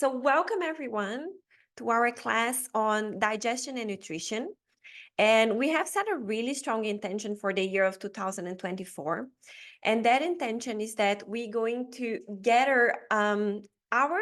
So welcome everyone to our class on digestion and nutrition. And we have set a really strong intention for the year of 2024. And that intention is that we're going to gather our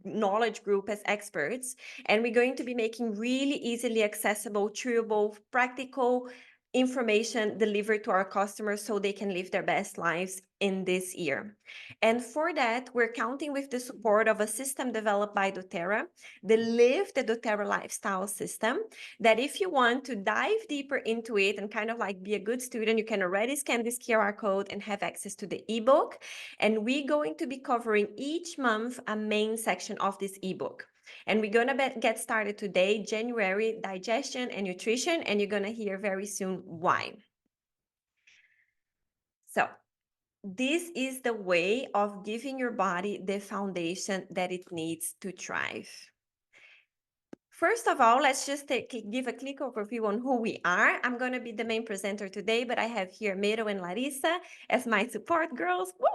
knowledge group as experts, and we're going to be making really easily accessible, chewable, practical information delivered to our customers so they can live their best lives in this year. And for that, we're counting with the support of a system developed by doTERRA, the Live the doTERRA Lifestyle System, that if you want to dive deeper into it and kind of like be a good student, you can already scan this QR code and have access to the ebook. And we're going to be covering each month a main section of this ebook. And we're going to get started today, January, digestion and nutrition, and you're going to hear very soon why. So this is the way of giving your body the foundation that it needs to thrive. First of all, let's just give a quick overview on who we are. I'm going to be the main presenter today, but I have here Mero and Larissa as my support girls. Woo!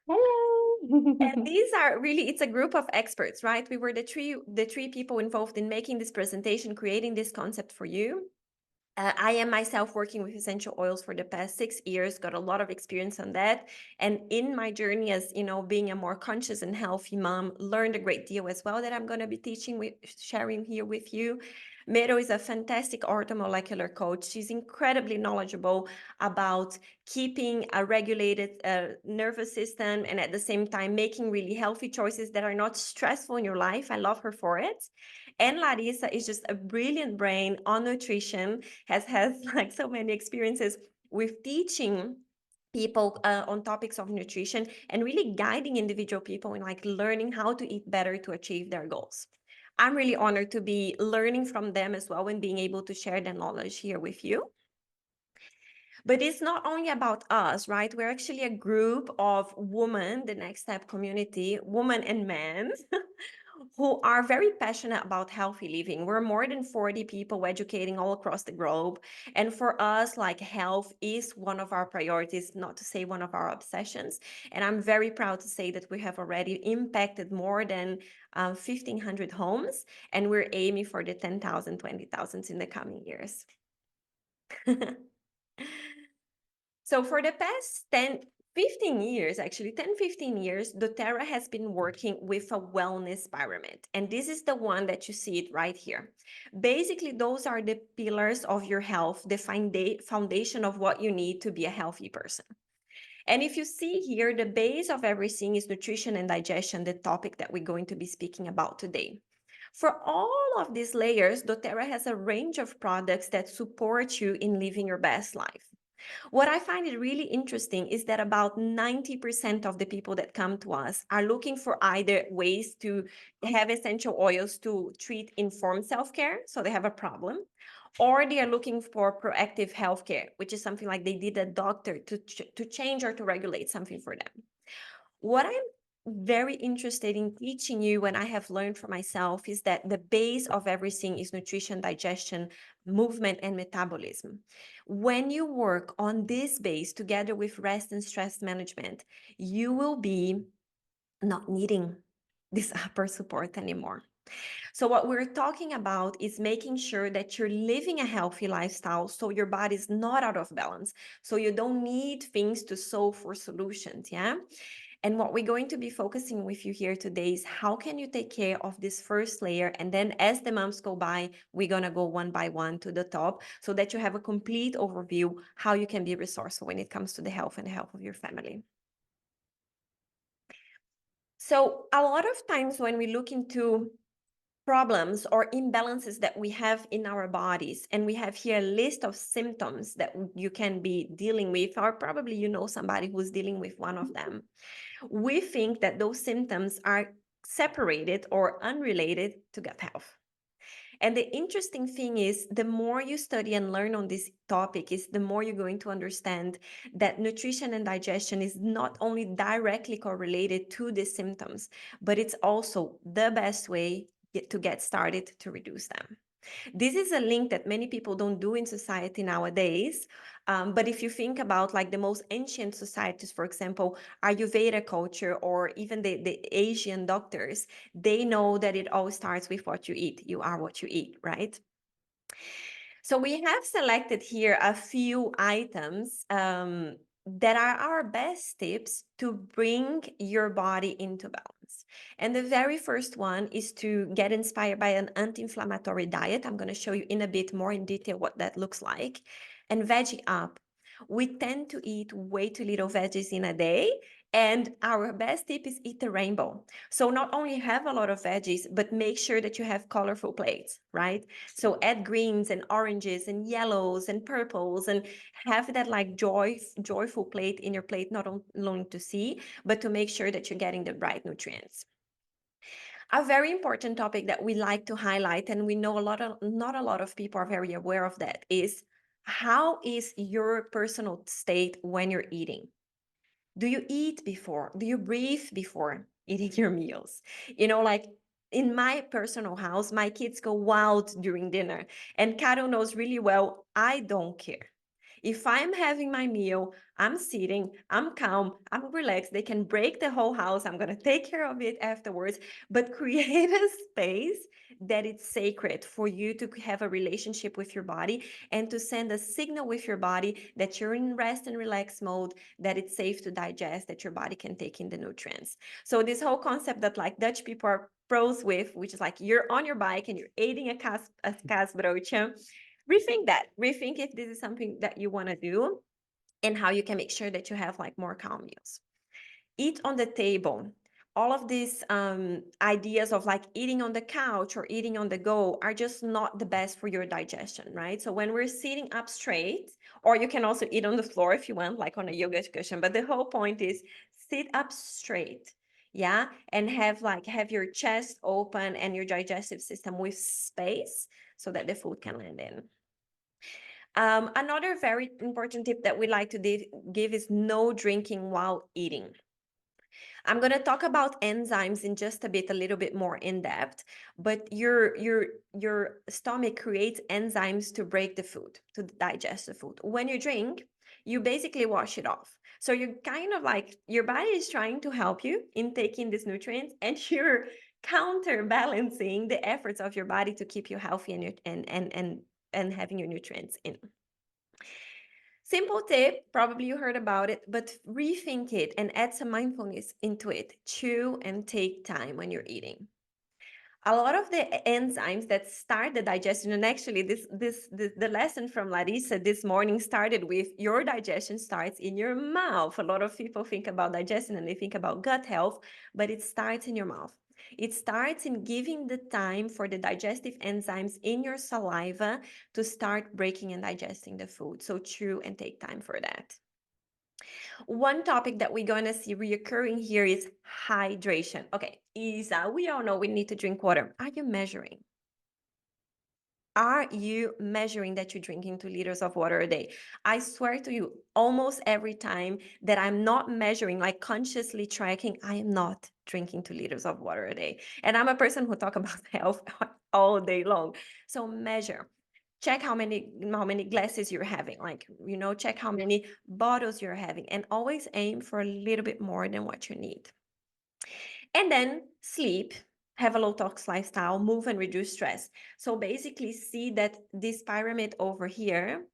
Hello. And these are really, it's a group of experts, right? We were the three people involved in making this presentation, creating this concept for you. I am myself working with essential oils for the past 6 years, got a lot of experience on that. And in my journey as, being a more conscious and healthy mom, learned a great deal as well that I'm going to be sharing here with you. Mero is a fantastic orthomolecular coach. She's incredibly knowledgeable about keeping a regulated nervous system and at the same time making really healthy choices that are not stressful in your life. I love her for it. And Larissa is just a brilliant brain on nutrition, has like so many experiences with teaching people on topics of nutrition and really guiding individual people in like learning how to eat better to achieve their goals. I'm really honored to be learning from them as well and being able to share their knowledge here with you. But it's not only about us, right? We're actually a group of women, the Next Step community, women and men, who are very passionate about healthy living. We're more than 40 people educating all across the globe. And for us, like health is one of our priorities, not to say one of our obsessions. And I'm very proud to say that we have already impacted more than 1,500 homes, and we're aiming for the 10,000, 20,000 in the coming years. So for the past 15 years, actually 10, 15 years, doTERRA has been working with a wellness pyramid. And this is the one that you see it right here. Basically, those are the pillars of your health, the foundation of what you need to be a healthy person. And if you see here, the base of everything is nutrition and digestion, the topic that we're going to be speaking about today. For all of these layers, doTERRA has a range of products that support you in living your best life. What I find it really interesting is that about 90% of the people that come to us are looking for either ways to have essential oils to treat informed self-care, so they have a problem, or they are looking for proactive healthcare, which is something like they did a doctor to change or to regulate something for them. What I'm very interested in teaching you, when I have learned for myself, is that the base of everything is nutrition, digestion, movement, and metabolism. When you work on this base together with rest and stress management, you will be not needing this upper support anymore. So what we're talking about is making sure that you're living a healthy lifestyle so your body is not out of balance, so you don't need things to solve for solutions, yeah? And what we're going to be focusing with you here today is how can you take care of this first layer, and then as the months go by, we're going to go one by one to the top so that you have a complete overview how you can be resourceful when it comes to the health and the health of your family. So a lot of times when we look into problems or imbalances that we have in our bodies, and we have here a list of symptoms that you can be dealing with, or probably you know somebody who's dealing with one of them, we think that those symptoms are separated or unrelated to gut health. And the interesting thing is, the more you study and learn on this topic, is the more you're going to understand that nutrition and digestion is not only directly correlated to the symptoms, but it's also the best way to get started to reduce them. This is a link that many people don't do in society nowadays. But if you think about like the most ancient societies, for example, Ayurveda culture, or even the Asian doctors, they know that it all starts with what you eat. You are what you eat, right? So we have selected here a few items that are our best tips to bring your body into balance. And the very first one is to get inspired by an anti-inflammatory diet. I'm going to show you in a bit more in detail what that looks like. And veggie up. We tend to eat way too little veggies in a day. And our best tip is eat the rainbow. So not only have a lot of veggies, but make sure that you have colorful plates, right? So add greens and oranges and yellows and purples, and have that like joyful plate in your plate, not only to see, but to make sure that you're getting the right nutrients. A very important topic that we like to highlight, and we know not a lot of people are very aware of that, is how is your personal state when you're eating? Do you eat before? Do you breathe before eating your meals? Like in my personal house, my kids go wild during dinner, and Caro knows really well, I don't care. If I'm having my meal, I'm sitting, I'm calm, I'm relaxed. They can break the whole house. I'm going to take care of it afterwards, but create a space that it's sacred for you to have a relationship with your body and to send a signal with your body that you're in rest and relax mode, that it's safe to digest, that your body can take in the nutrients. So this whole concept that like Dutch people are pros with, which is like you're on your bike and you're eating a kaasbroodje, rethink that. Rethink if this is something that you want to do and how you can make sure that you have like more calm meals. Eat on the table. All of these ideas of like eating on the couch or eating on the go are just not the best for your digestion, right? So when we're sitting up straight, or you can also eat on the floor if you want, like on a yoga cushion, but the whole point is sit up straight, yeah, and have your chest open and your digestive system with space so that the food can land in. Another very important tip that we like to give is no drinking while eating. I'm going to talk about enzymes in just a bit, a little bit more in depth, but your stomach creates enzymes to break the food, to digest the food. When you drink, you basically wash it off. So you're kind of like, your body is trying to help you in taking these nutrients, and you're counterbalancing the efforts of your body to keep you healthy and having your nutrients in. Simple tip, probably you heard about it, but rethink it and add some mindfulness into it. Chew and take time when you're eating. A lot of the enzymes that start the digestion, and actually the lesson from Larissa this morning started with your digestion starts in your mouth. A lot of people think about digestion and they think about gut health, but it starts in your mouth. It starts in giving the time for the digestive enzymes in your saliva to start breaking and digesting the food. So chew and take time for that. One topic that we're going to see reoccurring here is hydration. Okay, Isa, we all know we need to drink water. Are you measuring? Are you measuring that you're drinking 2 liters of water a day? I swear to you, almost every time that I'm not measuring, like consciously tracking, I am not drinking 2 liters of water a day. And I'm a person who talk about health all day long. So measure. Check how many glasses you're having, like, check how many bottles you're having, and always aim for a little bit more than what you need. And then sleep, have a low tox lifestyle, move and reduce stress. So basically see that this pyramid over here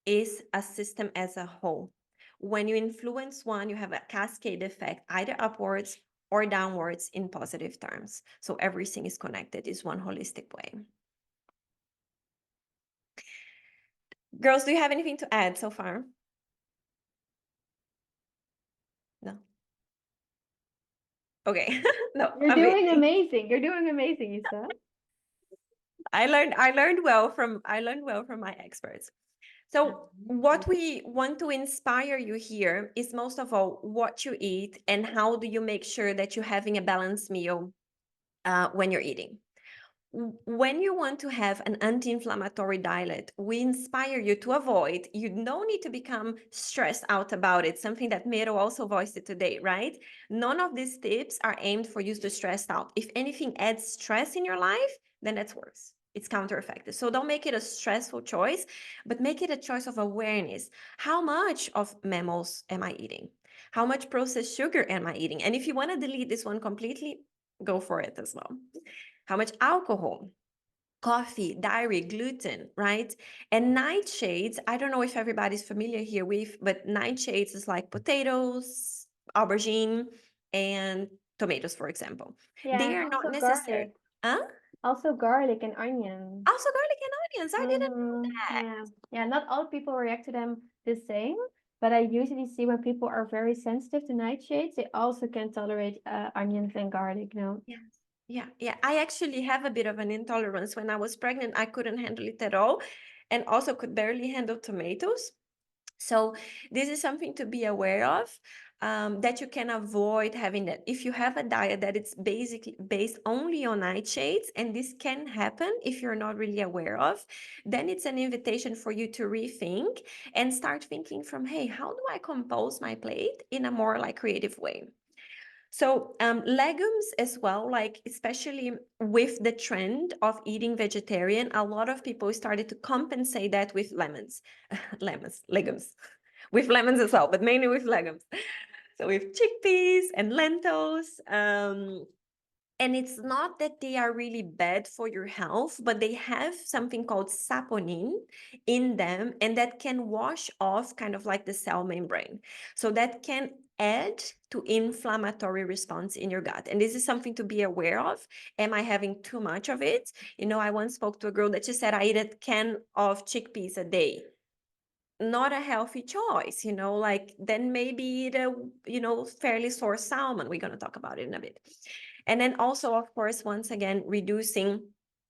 is a system as a whole. When you influence one, you have a cascade effect, either upwards or downwards in positive terms. So everything is connected, is one holistic way. Girls, do you have anything to add so far? No. Okay. No, You're doing amazing. amazing. You're doing amazing, Isa. I learned well from my experts. So what we want to inspire you here is most of all what you eat and how do you make sure that you're having a balanced meal when you're eating. When you want to have an anti-inflammatory diet, we inspire you to avoid, you don't need to become stressed out about it, something that Mero also voiced it today, right? None of these tips are aimed for you to stress out. If anything adds stress in your life, then that's worse. It's counter-effective. So don't make it a stressful choice, but make it a choice of awareness. How much of mammals am I eating? How much processed sugar am I eating? And if you want to delete this one completely, go for it as well. How much alcohol? Coffee, dairy, gluten, right? And nightshades, I don't know if everybody's familiar here with, but nightshades is like potatoes, aubergine, and tomatoes, for example. Yeah, They and are not also necessary. garlic. Huh? Also garlic and onion. Also garlic and onions. I didn't know that. Yeah. Yeah, not all people react to them the same, but I usually see when people are very sensitive to nightshades, they also can tolerate onions and garlic, no? Yeah. Yeah. I actually have a bit of an intolerance. When I was pregnant, I couldn't handle it at all, and also could barely handle tomatoes. So this is something to be aware of, that you can avoid having that. If you have a diet that it's basically based only on nightshades, and this can happen if you're not really aware of, then it's an invitation for you to rethink and start thinking from, hey, how do I compose my plate in a more like creative way? So legumes as well, like especially with the trend of eating vegetarian, a lot of people started to compensate that with legumes, with lemons as well, but mainly with legumes. So with chickpeas and lentils. And it's not that they are really bad for your health, but they have something called saponin in them, and that can wash off kind of like the cell membrane. So that can add to inflammatory response in your gut. And this is something to be aware of. Am I having too much of it? You know, I once spoke to a girl that just said, I eat a can of chickpeas a day. Not a healthy choice, you know, like then maybe eat a, you know, fairly sourced salmon. We're going to talk about it in a bit. And then also, of course, once again, reducing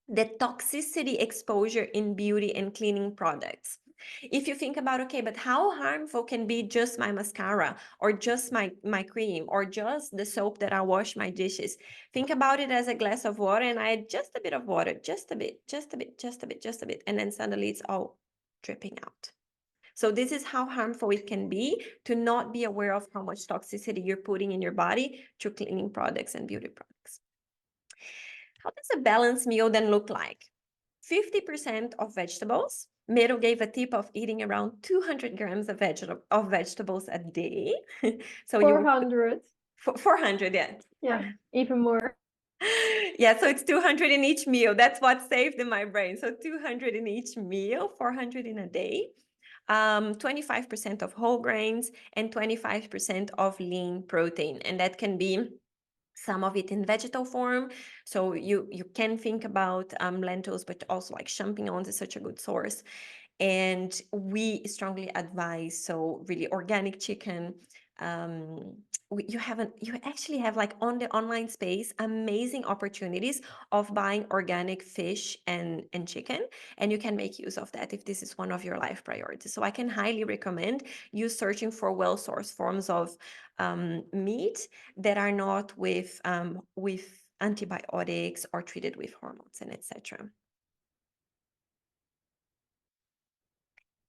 the toxicity exposure in beauty and cleaning products. If you think about, okay, but how harmful can be just my mascara or just my cream or just the soap that I wash my dishes? Think about it as a glass of water, and I add just a bit of water, just a bit, just a bit, just a bit, just a bit, and then suddenly it's all dripping out. So this is how harmful it can be to not be aware of how much toxicity you're putting in your body through cleaning products and beauty products. How does a balanced meal then look like? 50% of vegetables. Mero gave a tip of eating around 200 grams of, vegetables a day. So you 400. 400, yeah. Yeah, even more. Yeah, so it's 200 in each meal. That's what's saved in my brain. So 200 in each meal, 400 in a day. 25% of whole grains and 25% of lean protein. And that can be some of it in vegetal form. So you can think about lentils, but also like champignons is such a good source. And we strongly advise, so really organic chicken. You actually have like on the online space amazing opportunities of buying organic fish and chicken, and you can make use of that if this is one of your life priorities. So I can highly recommend you searching for well-sourced forms of meat that are not with antibiotics or treated with hormones and etc.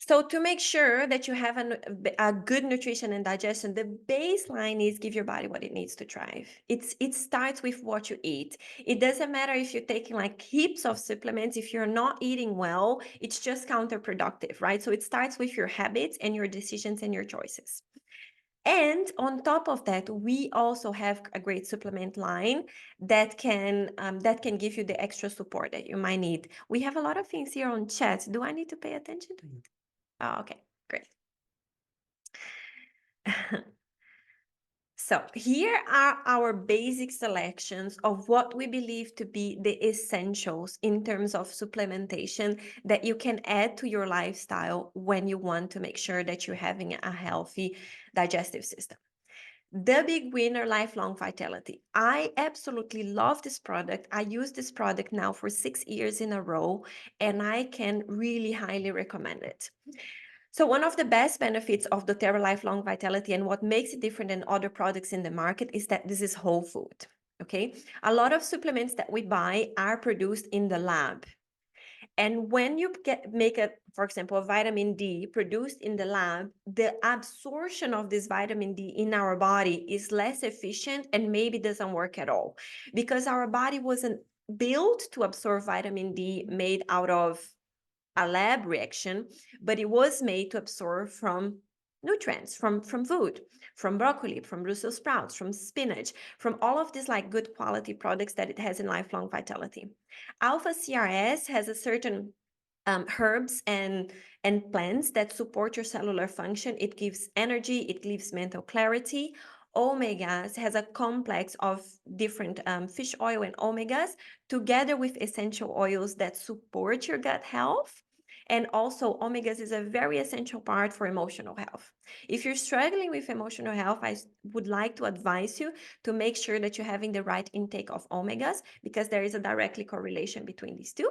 So to make sure that you have a good nutrition and digestion, the baseline is give your body what it needs to thrive. It starts with what you eat. It doesn't matter if you're taking like heaps of supplements. If you're not eating well, it's just counterproductive, right? So it starts with your habits and your decisions and your choices. And on top of that, we also have a great supplement line that can give you the extra support that you might need. We have a lot of things here on chat. Do I need to pay attention to it? Oh, okay, great. So here are our basic selections of what we believe to be the essentials in terms of supplementation that you can add to your lifestyle when you want to make sure that you're having a healthy digestive system. The big winner, lifelong vitality. I absolutely love this product. I use this product now for 6 years in a row, and I can really highly recommend it. So one of the best benefits of doTERRA Lifelong Vitality and what makes it different than other products in the market is that this is whole food, okay? A lot of supplements that we buy are produced in the lab. And when you make for example, a vitamin D produced in the lab, the absorption of this vitamin D in our body is less efficient and maybe doesn't work at all because our body wasn't built to absorb vitamin D made out of a lab reaction, but it was made to absorb from nutrients, from food, from broccoli, from Brussels sprouts, from spinach, from all of these like good quality products that it has in lifelong vitality. Alpha CRS has a certain herbs and plants that support your cellular function. It gives energy, it gives mental clarity. Omegas has a complex of different fish oil and omegas together with essential oils that support your gut health. And also, omegas is a very essential part for emotional health. If you're struggling with emotional health, I would like to advise you to make sure that you're having the right intake of omegas, because there is a directly correlation between these two.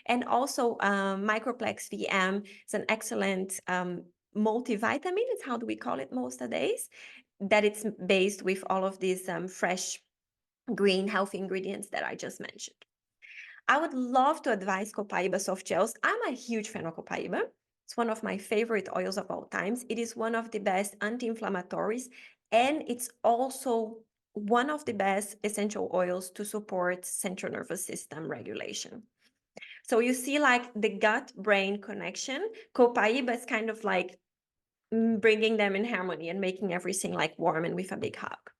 And also, Microplex VM is an excellent multivitamin. It's how do we call it most of the days? That it's based with all of these fresh, green, healthy ingredients that I just mentioned. I would love to advise Copaiba soft gels. I'm a huge fan of Copaiba. It's one of my favorite oils of all times. It is one of the best anti-inflammatories, and it's also one of the best essential oils to support central nervous system regulation. So you see like the gut-brain connection. Copaiba is kind of like bringing them in harmony and making everything like warm and with a big hug.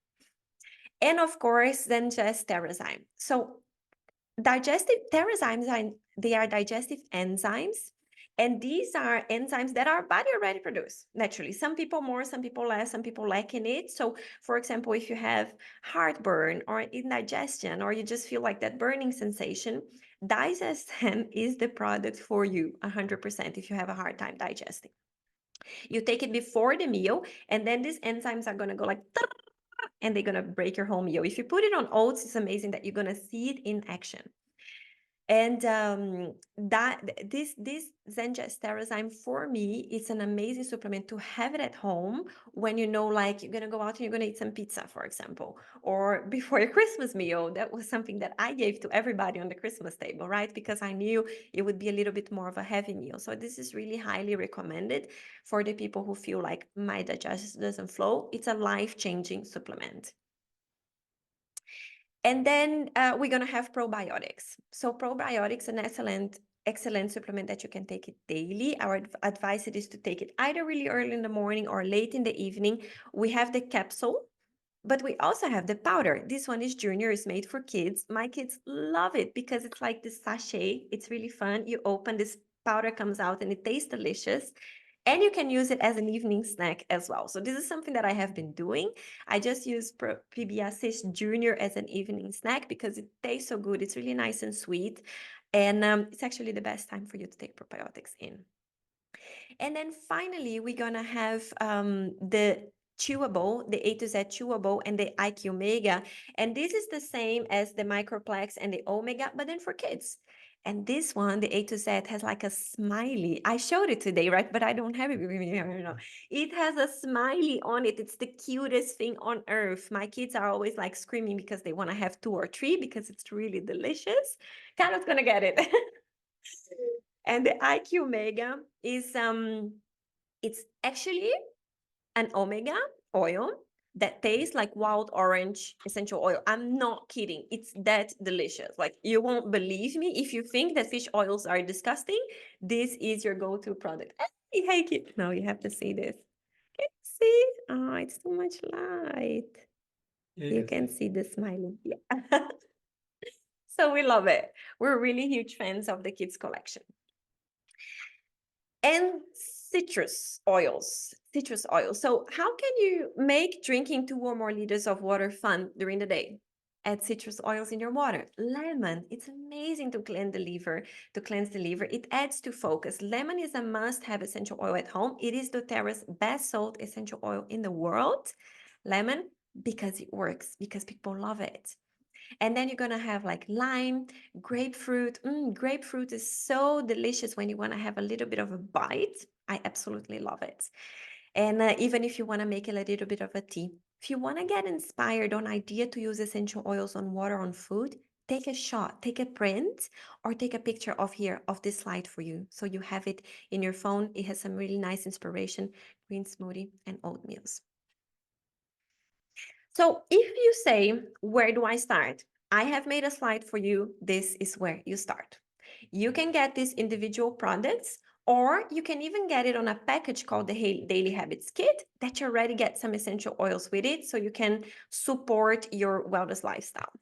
And of course, then just Terrazyme. So digestive Terrazymes, they are digestive enzymes. And these are enzymes that our body already produce naturally. Some people more, some people less, some people lack in it. So, for example, if you have heartburn or indigestion, or you just feel like that burning sensation, Digestion is the product for you 100% if you have a hard time digesting. You take it before the meal, and then these enzymes are going to go like, and they're going to break your whole meal. If you put it on oats, it's amazing that you're going to see it in action. And that this Zengest Terrazyme, for me, it's an amazing supplement to have it at home when you know, like, you're gonna go out and you're gonna eat some pizza, for example, or before your Christmas meal. That was something that I gave to everybody on the Christmas table, right? Because I knew it would be a little bit more of a heavy meal. So this is really highly recommended for the people who feel like my digestion doesn't flow. It's a life-changing supplement. And then we're going to have probiotics. So probiotics, an excellent supplement that you can take it daily. Our advice is to take it either really early in the morning or late in the evening. We have the capsule, but we also have the powder. This one is junior, it's made for kids. My kids love it because it's like this sachet. It's really fun. You open, this powder comes out and it tastes delicious. And you can use it as an evening snack as well. So this is something that I have been doing. I just use PB Junior as an evening snack because it tastes so good. It's really nice and sweet. And it's actually the best time for you to take probiotics in. And then finally, we're going to have the chewable, the A to Z chewable, and the IQ Mega. And this is the same as the Microplex and the Omega, but then for kids. And this one, the A to Z, has like a smiley. I showed it today, right? But I don't have it with me here. No. It has a smiley on it. It's the cutest thing on earth. My kids are always like screaming because they want to have 2 or 3 because it's really delicious. Carl's gonna get it. And the IQ Mega is it's actually an omega oil that tastes like wild orange essential oil. I'm not kidding. It's that delicious. Like, you won't believe me. If you think that fish oils are disgusting, this is your go-to product. Hey, kid. No, you have to see this. Can you see? Oh, it's too much light. You can see the smiley. Yeah. So we love it. We're really huge fans of the kids collection. And citrus oils. So how can you make drinking 2 or more liters of water fun during the day? Add citrus oils in your water. Lemon, it's amazing to cleanse the liver. It adds to focus. Lemon is a must-have essential oil at home. It is doTERRA's best sold essential oil in the world. Lemon, because it works, because people love it. And then you're gonna have like lime, grapefruit. Grapefruit is so delicious when you wanna have a little bit of a bite. I absolutely love it. And even if you wanna make a little bit of a tea. If you wanna get inspired on idea to use essential oils on water on food, take a shot, take a print, or take a picture of this slide for you. So you have it in your phone. It has some really nice inspiration, green smoothie and oatmeals. So if you say, where do I start? I have made a slide for you. This is where you start. You can get these individual products, or you can even get it on a package called the Daily Habits Kit that you already get some essential oils with it, so you can support your wellness lifestyle.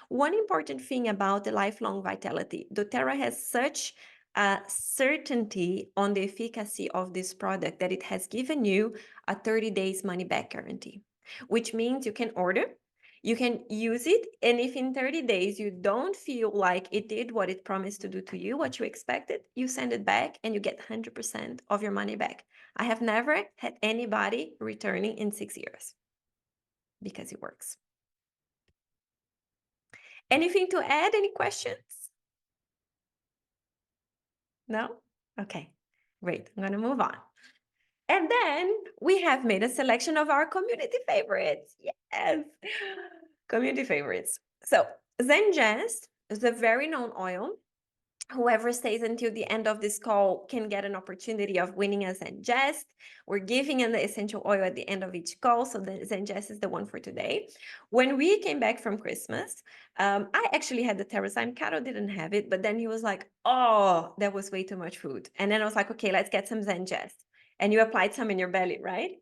One important thing about the lifelong vitality, doTERRA has such a certainty on the efficacy of this product that it has given you a 30 days money back guarantee, which means you can order, you can use it, and if in 30 days you don't feel like it did what it promised to do to you, what you expected, you send it back and you get 100% of your money back. I have never had anybody returning in 6 years because it works. Anything to add? Any questions? No? Okay, great. I'm going to move on. And then we have made a selection of our community favorites. Yes, community favorites. So Zengest is a very known oil. Whoever stays until the end of this call can get an opportunity of winning a Zengest. We're giving an essential oil at the end of each call, so the Zengest is the one for today. When we came back from Christmas, I actually had the Terrazyme. Caro didn't have it, but then he was like, oh, that was way too much food. And then I was like, okay, let's get some Zengest. And you applied some in your belly, right?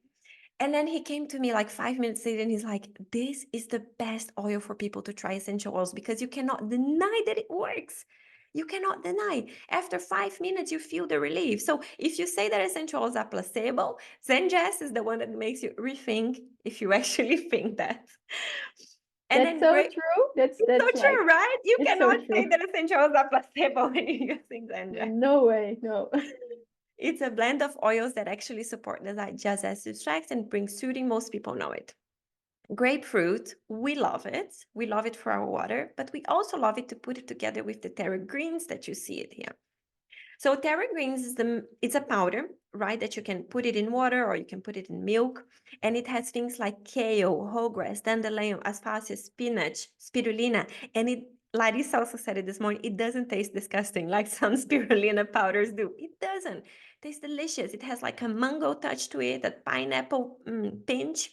And then he came to me like 5 minutes later and he's like, this is the best oil for people to try essential oils because you cannot deny that it works. You cannot deny. After 5 minutes, you feel the relief. So if you say that essential oils are placebo, Zengest is the one that makes you rethink if you actually think that. And That's then so great. true. That's So like, true, right? You it's so cannot say true. that essential oils are placebo when you're using Zengest. No way, no. It's a blend of oils that actually support the digestive tract and bring soothing. Most people know it. Grapefruit, we love it. We love it for our water, but we also love it to put it together with the Terra Greens that you see it here. So Terra Greens is it's a powder, right? That you can put it in water or you can put it in milk. And it has things like kale, whole grass, dandelion, asparagus, spinach, spirulina. And Larissa also said it this morning, it doesn't taste disgusting like some spirulina powders do. It doesn't. It tastes delicious. It has like a mango touch to it, a pineapple pinch.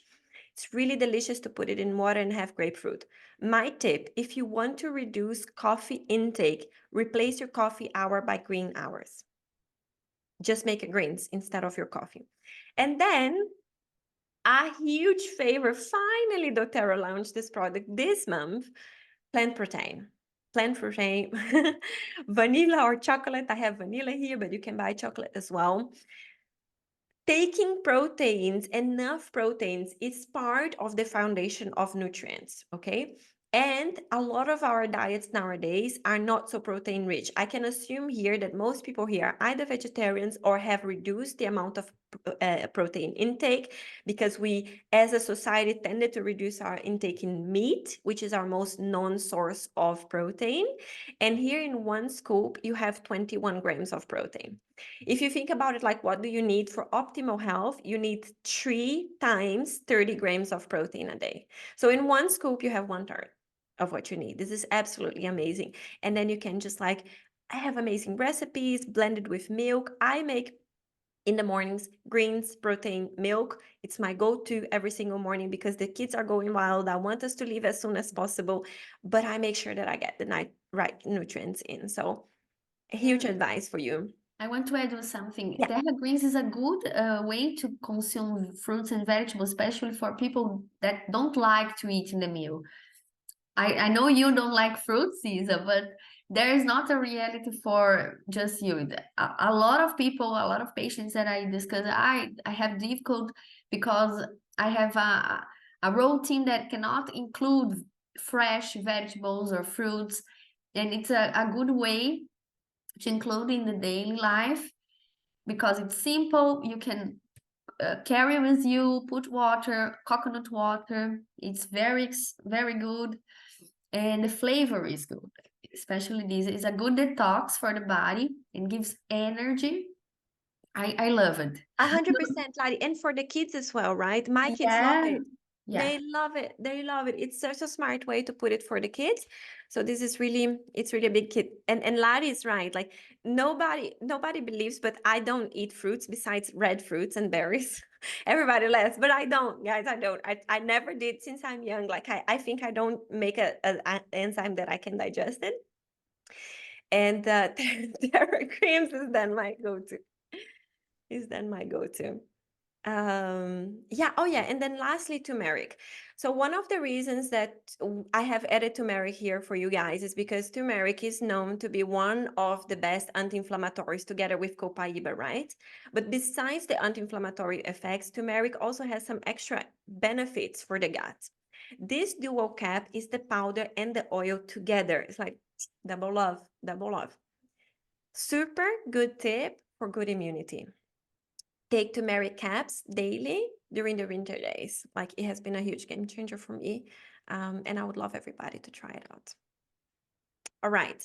It's really delicious to put it in water and have grapefruit. My tip, if you want to reduce coffee intake, replace your coffee hour by green hours. Just make it greens instead of your coffee. And then a huge favor, finally doTERRA launched this product this month, plant protein. Plant protein, vanilla or chocolate. I have vanilla here, but you can buy chocolate as well. Taking proteins, enough proteins, is part of the foundation of nutrients, okay? And a lot of our diets nowadays are not so protein rich. I can assume here that most people here are either vegetarians or have reduced the amount of protein intake because we, as a society, tended to reduce our intake in meat, which is our most known source of protein. And here in one scoop, you have 21 grams of protein. If you think about it, like what do you need for optimal health? You need 3 times 30 grams of protein a day. So in one scoop, you have 1/3 of what you need. This is absolutely amazing. And then you can just like, I have amazing recipes blended with milk. I make in the mornings greens, protein, milk. It's my go-to every single morning because the kids are going wild. I want us to leave as soon as possible, but I make sure that I get the right nutrients in. So a huge advice for you. I want to add something. Yeah. Terra Greens is a good way to consume fruits and vegetables, especially for people that don't like to eat in the meal. I know you don't like fruits, Isa, but there is not a reality for just you. A lot of people, a lot of patients that I discuss, I have difficult because I have a routine that cannot include fresh vegetables or fruits, and it's a good way to include in the daily life because it's simple. You can carry with you, put water, coconut water. It's very good, and the flavor is good. Especially this is a good detox for the body and gives energy. I love it. 100%, Lari. And for the kids as well, right? My kids love it. Yeah. They love it. They love it. It's such a smart way to put it for the kids. So this is really, it's really a big kid. And Lari is right. Like nobody believes, but I don't eat fruits besides red fruits and berries. Everybody laughs, but I don't, guys. I don't. I never did since I'm young. Like I think I don't make a enzyme that I can digest it. And Terra creams is then my go-to. Is then my go-to. Yeah, oh yeah, and then lastly, turmeric. So one of the reasons that I have added turmeric here for you guys is because turmeric is known to be one of the best anti-inflammatories together with copaiba, right? But besides the anti-inflammatory effects, turmeric also has some extra benefits for the gut. This dual cap is the powder and the oil together. It's like double love, double love. Super good tip for good immunity. Take turmeric caps daily during the winter days. Like it has been a huge game changer for me. And I would love everybody to try it out. All right.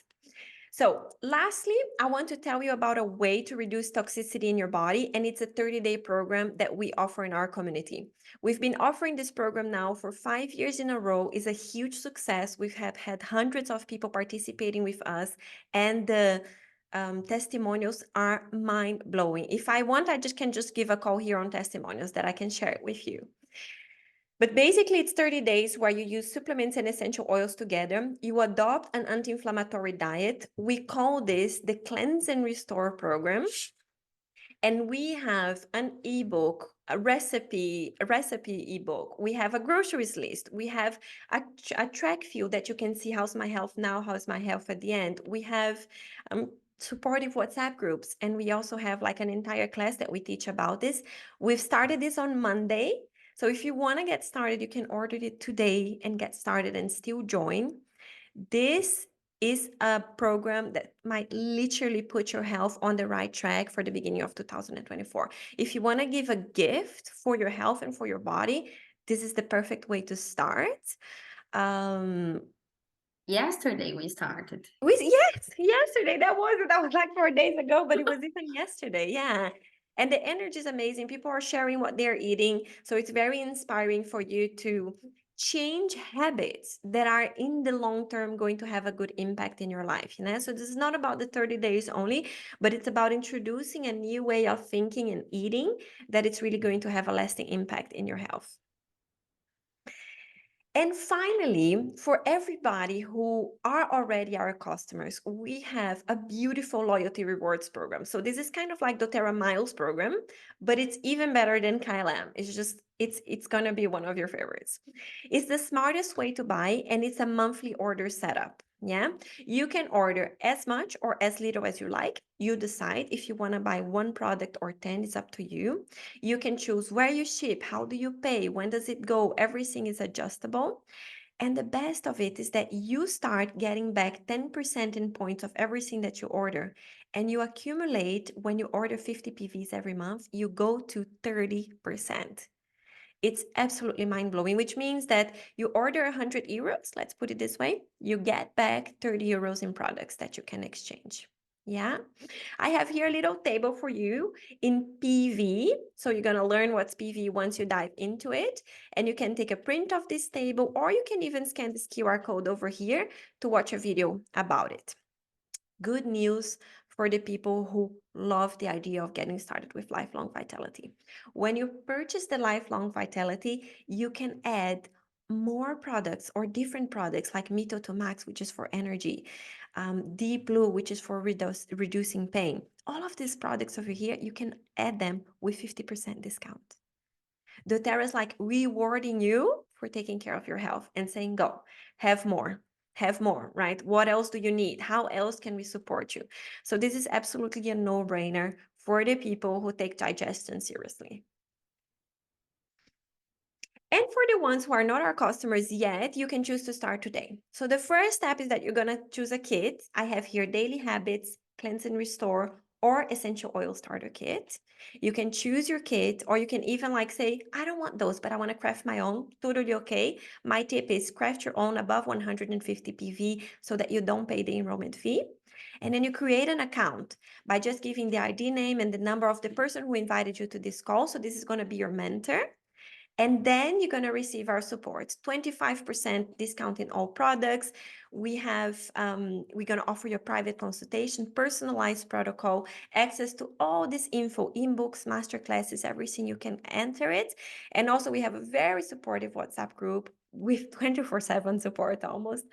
So lastly, I want to tell you about a way to reduce toxicity in your body. And it's a 30-day program that we offer in our community. We've been offering this program now for 5 years in a row. It's a huge success. We have had hundreds of people participating with us, and the testimonials are mind-blowing. If I want, I can just give a call here on testimonials that I can share it with you. But basically, it's 30 days where you use supplements and essential oils together. You adopt an anti-inflammatory diet. We call this the Cleanse and Restore program. And we have an ebook, a recipe ebook. We have a groceries list. We have a track view that you can see how's my health now, how's my health at the end. We have supportive WhatsApp groups, and we also have like an entire class that we teach about this. We've started this on Monday. So if you want to get started, you can order it today and get started and still join. This is a program that might literally put your health on the right track for the beginning of 2024. If you want to give a gift for your health and for your body, this is the perfect way to start. Yesterday we started. Yes, yesterday. That was like 4 days ago, but it was even yesterday. Yeah. And the energy is amazing. People are sharing what they're eating. So it's very inspiring for you to change habits that are in the long term going to have a good impact in your life. You know, so this is not about the 30 days only, but it's about introducing a new way of thinking and eating that it's really going to have a lasting impact in your health. And finally, for everybody who are already our customers, we have a beautiful loyalty rewards program. So this is kind of like doTERRA Miles program, but it's even better than KLM. It's just, it's gonna be one of your favorites. It's the smartest way to buy, and it's a monthly order setup. Yeah, you can order as much or as little as you like. You decide if you want to buy one product or 10, it's up to you. You can choose where you ship, how do you pay, when does it go, everything is adjustable. And the best of it is that you start getting back 10% in points of everything that you order. And you accumulate, when you order 50 PVs every month, you go to 30%. It's absolutely mind-blowing, which means that you order 100 euros, let's put it this way, you get back 30 euros in products that you can exchange. Yeah, I have here a little table for you in PV. So you're going to learn what's PV once you dive into it. And you can take a print of this table, or you can even scan this QR code over here to watch a video about it. Good news for the people who love the idea of getting started with Lifelong Vitality. When you purchase the Lifelong Vitality, you can add more products or different products like Mito to Max, which is for energy, Deep Blue, which is for reducing pain. All of these products over here, you can add them with 50% discount. doTERRA is like rewarding you for taking care of your health and saying, go, have more, right? What else do you need? How else can we support you? So this is absolutely a no-brainer for the people who take digestion seriously. And for the ones who are not our customers yet, you can choose to start today. So the first step is that you're going to choose a kit. I have here Daily Habits, Cleanse and Restore, or Essential Oil Starter Kit. You can choose your kit, or you can even like say, I don't want those, but I want to craft my own. Totally okay. My tip is craft your own above 150 PV so that you don't pay the enrollment fee. And then you create an account by just giving the ID name and the number of the person who invited you to this call. So this is going to be your mentor. And then you're going to receive our support, 25% discount in all products. We have, we're going to offer you a private consultation, personalized protocol, access to all this info, in-books, masterclasses, everything. You can enter it. And also we have a very supportive WhatsApp group with 24/7 support almost,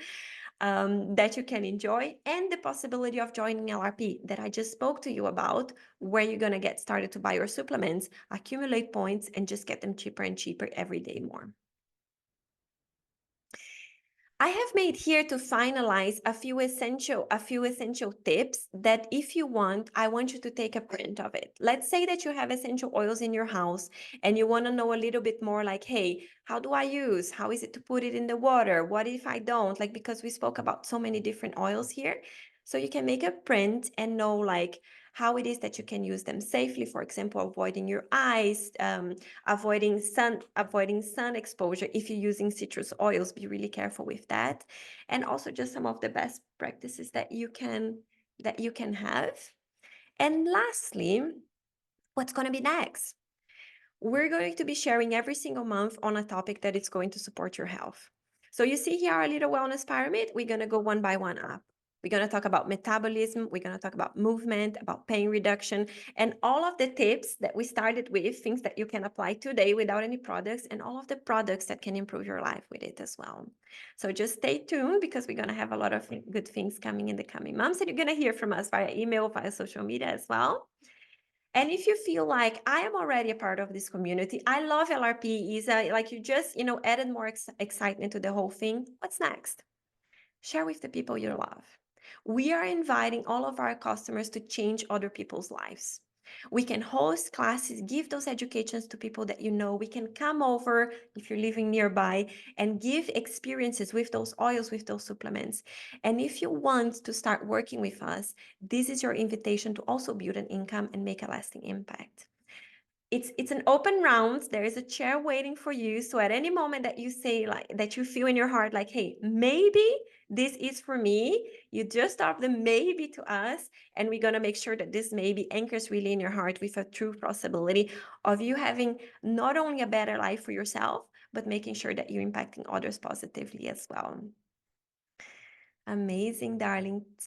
that you can enjoy, and the possibility of joining LRP that I just spoke to you about, where you're going to get started to buy your supplements, accumulate points, and just get them cheaper and cheaper every day more. I have made here to finalize a few essential tips that if you want, I want you to take a print of it. Let's say that you have essential oils in your house and you want to know a little bit more like, hey, how do I use? How is it to put it in the water? What if I don't? Like, because we spoke about so many different oils here. So you can make a print and know like how it is that you can use them safely. For example, avoiding your eyes, avoiding sun exposure. If you're using citrus oils, be really careful with that. And also just some of the best practices that you can have. And lastly, what's going to be next? We're going to be sharing every single month on a topic that is going to support your health. So you see here our little wellness pyramid. We're going to go one by one up. We're going to talk about metabolism. We're going to talk about movement, about pain reduction, and all of the tips that we started with, things that you can apply today without any products, and all of the products that can improve your life with it as well. So just stay tuned because we're going to have a lot of good things coming in the coming months, and you're going to hear from us via email, via social media as well. And if you feel like I am already a part of this community, I love LRP, Isa, like you just, added more excitement to the whole thing. What's next? Share with the people you love. We are inviting all of our customers to change other people's lives. We can host classes, give those educations to people that you know. We can come over if you're living nearby and give experiences with those oils, with those supplements. And if you want to start working with us, this is your invitation to also build an income and make a lasting impact. It's an open round. There is a chair waiting for you. So at any moment that you say like that you feel in your heart like, hey, maybe this is for me, you just drop the maybe to us, and we're gonna make sure that this maybe anchors really in your heart with a true possibility of you having not only a better life for yourself, but making sure that you're impacting others positively as well. Amazing, darling.